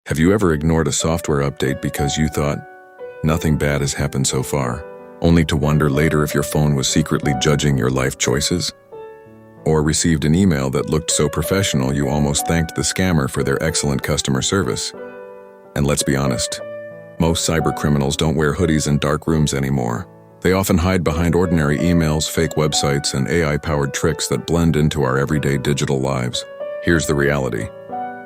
Have you ever ignored a software update because you thought, nothing bad has happened so far, only to wonder later if your phone was secretly judging your life choices? Or received an email that looked so professional you almost thanked the scammer for their excellent customer service? And let's be honest, most cybercriminals don't wear hoodies in dark rooms anymore. They often hide behind ordinary emails, fake websites, and AI-powered tricks that blend into our everyday digital lives. Here's the reality.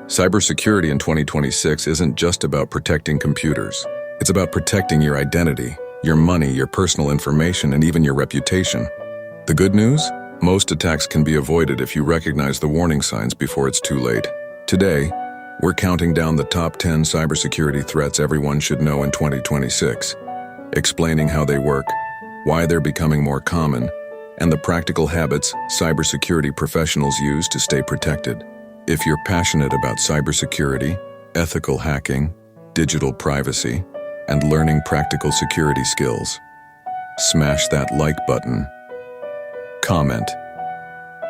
Cybersecurity in 2026 isn't just about protecting computers. It's about protecting your identity, your money, your personal information, and even your reputation. The good news? Most attacks can be avoided if you recognize the warning signs before it's too late. Today, we're counting down the top 10 cybersecurity threats everyone should know in 2026, explaining how they work, why they're becoming more common, and the practical habits cybersecurity professionals use to stay protected. If you're passionate about cybersecurity, ethical hacking, digital privacy, and learning practical security skills, smash that like button. Comment,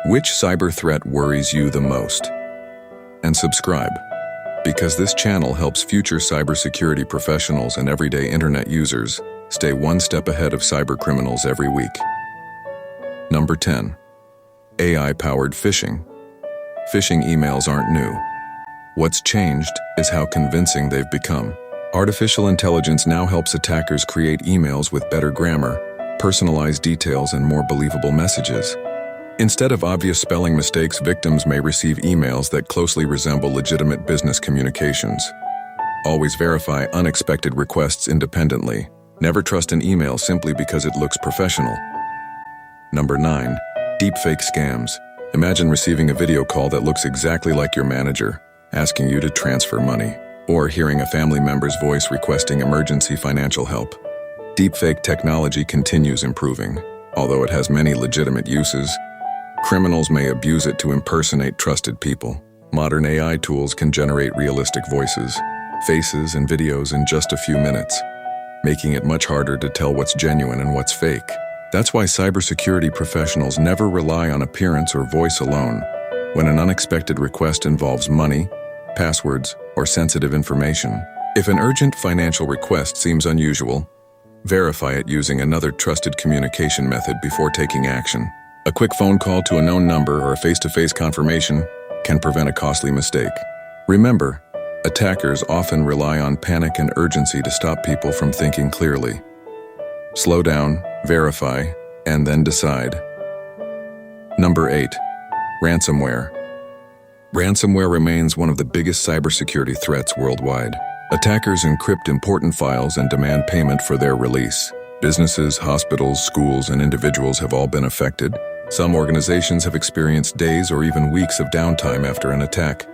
which cyber threat worries you the most? And subscribe, because this channel helps future cybersecurity professionals and everyday internet users stay one step ahead of cybercriminals every week. Number 10. AI-powered phishing. Phishing emails aren't new. What's changed is how convincing they've become. Artificial intelligence now helps attackers create emails with better grammar, personalized details, and more believable messages. Instead of obvious spelling mistakes, victims may receive emails that closely resemble legitimate business communications. Always verify unexpected requests independently. Never trust an email simply because it looks professional. Number 9. Deepfake Scams. Imagine receiving a video call that looks exactly like your manager, asking you to transfer money, or hearing a family member's voice requesting emergency financial help. Deepfake technology continues improving. Although it has many legitimate uses, criminals may abuse it to impersonate trusted people. Modern AI tools can generate realistic voices, faces, and videos in just a few minutes, making it much harder to tell what's genuine and what's fake. That's why cybersecurity professionals never rely on appearance or voice alone when an unexpected request involves money, passwords, or sensitive information. If an urgent financial request seems unusual, verify it using another trusted communication method before taking action. A quick phone call to a known number or a face-to-face confirmation can prevent a costly mistake. Remember, attackers often rely on panic and urgency to stop people from thinking clearly. Slow down, verify, and then decide. Number 8. Ransomware. Ransomware remains one of the biggest cybersecurity threats worldwide. Attackers encrypt important files and demand payment for their release. Businesses, hospitals, schools, and individuals have all been affected. Some organizations have experienced days or even weeks of downtime after an attack,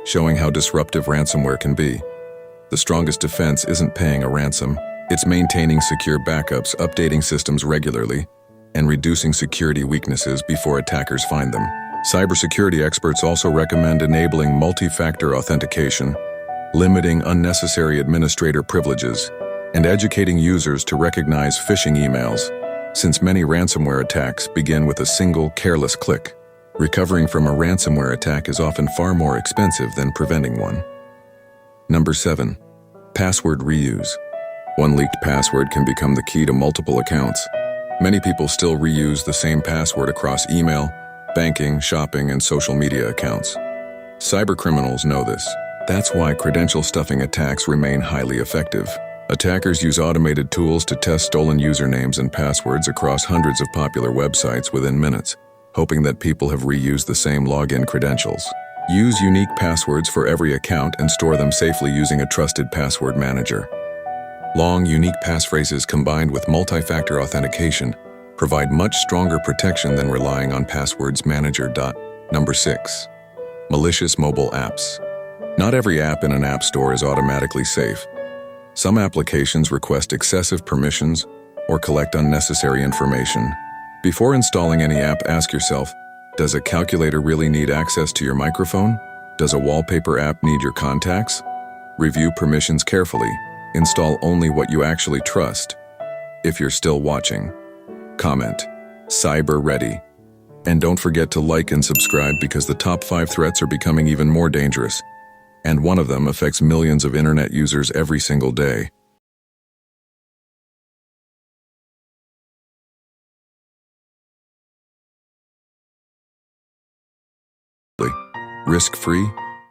showing how disruptive ransomware can be. The strongest defense isn't paying a ransom. It's maintaining secure backups, updating systems regularly, and reducing security weaknesses before attackers find them. Cybersecurity experts also recommend enabling multi-factor authentication, limiting unnecessary administrator privileges, and educating users to recognize phishing emails, since many ransomware attacks begin with a single careless click. Recovering from a ransomware attack is often far more expensive than preventing one. Number 7. Password reuse. One leaked password can become the key to multiple accounts. Many people still reuse the same password across email, banking, shopping, and social media accounts. Cybercriminals know this. That's why credential stuffing attacks remain highly effective. Attackers use automated tools to test stolen usernames and passwords across hundreds of popular websites within minutes, hoping that people have reused the same login credentials. Use unique passwords for every account and store them safely using a trusted password manager. Long, unique passphrases combined with multi-factor authentication provide much stronger protection than relying on passwords manager. Number 6. Malicious mobile apps. Not every app in an app store is automatically safe. Some applications request excessive permissions or collect unnecessary information. Before installing any app, ask yourself, does a calculator really need access to your microphone? Does a wallpaper app need your contacts? Review permissions carefully. Install only what you actually trust. If you're still watching, comment, Cyber Ready. And don't forget to like and subscribe because the top 5 threats are becoming even more dangerous. and one of them affects millions of internet users every single day. Risk-free?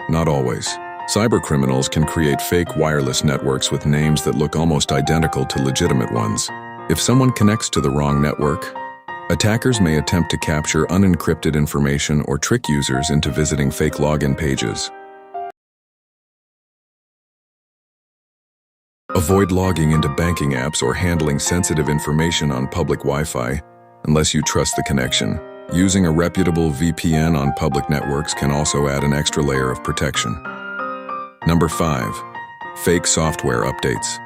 Not always. Cybercriminals can create fake wireless networks with names that look almost identical to legitimate ones. If someone connects to the wrong network, attackers may attempt to capture unencrypted information or trick users into visiting fake login pages. Avoid logging into banking apps or handling sensitive information on public Wi-Fi unless you trust the connection. Using a reputable VPN on public networks can also add an extra layer of protection. Number 5. Fake software updates.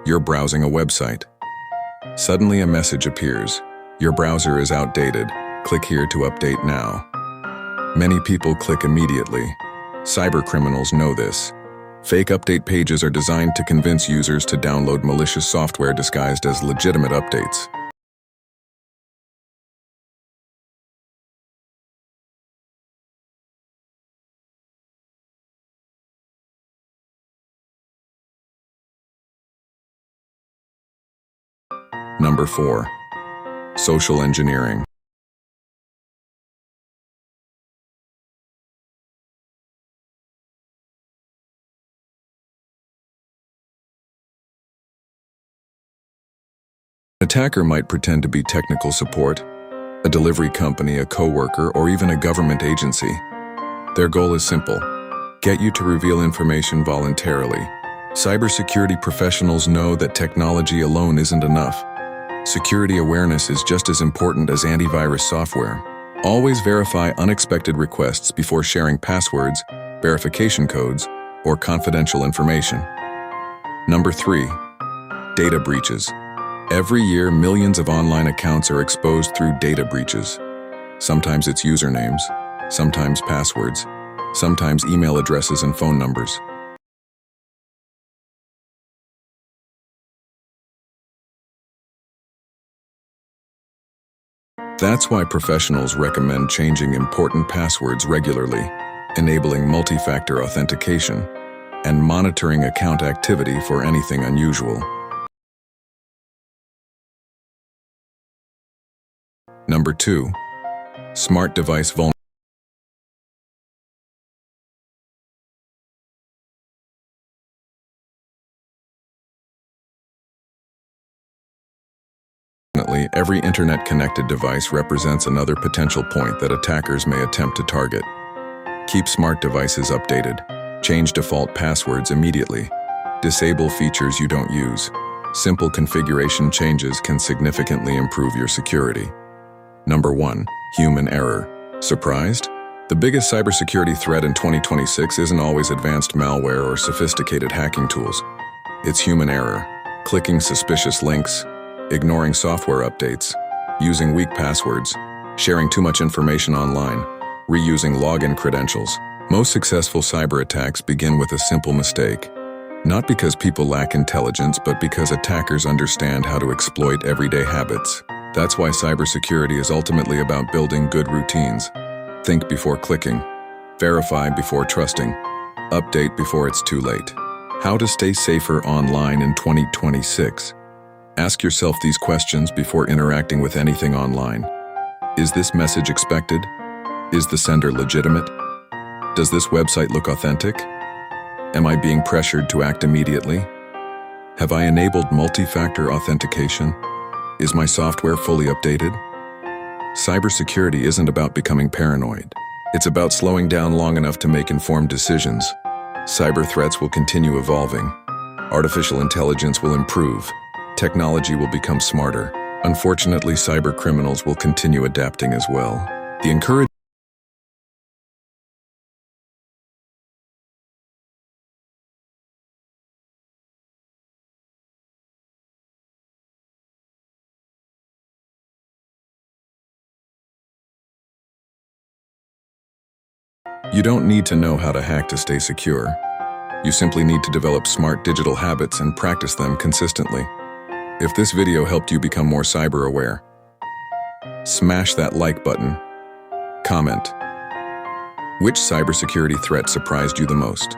You're browsing a website. Suddenly a message appears. Your browser is outdated. Click here to update now. Many people click immediately. Cybercriminals know this. Fake update pages are designed to convince users to download malicious software disguised as legitimate updates. Number 4. Social engineering. An attacker might pretend to be technical support, a delivery company, a coworker, or even a government agency. Their goal is simple: get you to reveal information voluntarily. Cybersecurity professionals know that technology alone isn't enough. Security awareness is just as important as antivirus software. Always verify unexpected requests before sharing passwords, verification codes, or confidential information. Number 3. Data breaches. Every year, millions of online accounts are exposed through data breaches. Sometimes it's usernames, sometimes passwords, sometimes email addresses and phone numbers. That's why professionals recommend changing important passwords regularly, enabling multi-factor authentication, and monitoring account activity for anything unusual. Number 2. Smart device vulnerabilities. Every internet-connected device represents another potential point that attackers may attempt to target. Keep smart devices updated. Change default passwords immediately. Disable features you don't use. Simple configuration changes can significantly improve your security. Number 1. Human error. Surprised? The biggest cybersecurity threat in 2026 isn't always advanced malware or sophisticated hacking tools. It's human error. Clicking suspicious links, ignoring software updates, using weak passwords, sharing too much information online, reusing login credentials. Most successful cyber attacks begin with a simple mistake. Not because people lack intelligence, but because attackers understand how to exploit everyday habits. That's why cybersecurity is ultimately about building good routines. Think before clicking, verify before trusting, update before it's too late. How to stay safer online in 2026? Ask yourself these questions before interacting with anything online. Is this message expected? Is the sender legitimate? Does this website look authentic? Am I being pressured to act immediately? Have I enabled multi-factor authentication? Is my software fully updated? Cybersecurity isn't about becoming paranoid. It's about slowing down long enough to make informed decisions. Cyber threats will continue evolving. Artificial intelligence will improve. Technology will become smarter. Unfortunately, cyber criminals will continue adapting as well. The encouragement You don't need to know how to hack to stay secure. You simply need to develop smart digital habits and practice them consistently. If this video helped you become more cyber aware, smash that like button. Comment. Which cybersecurity threat surprised you the most?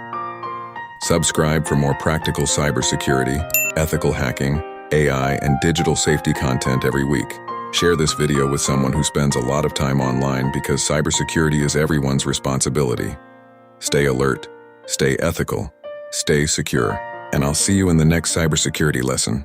Subscribe for more practical cybersecurity, ethical hacking, AI, and digital safety content every week. Share this video with someone who spends a lot of time online because cybersecurity is everyone's responsibility. Stay alert, stay ethical, stay secure, and I'll see you in the next cybersecurity lesson.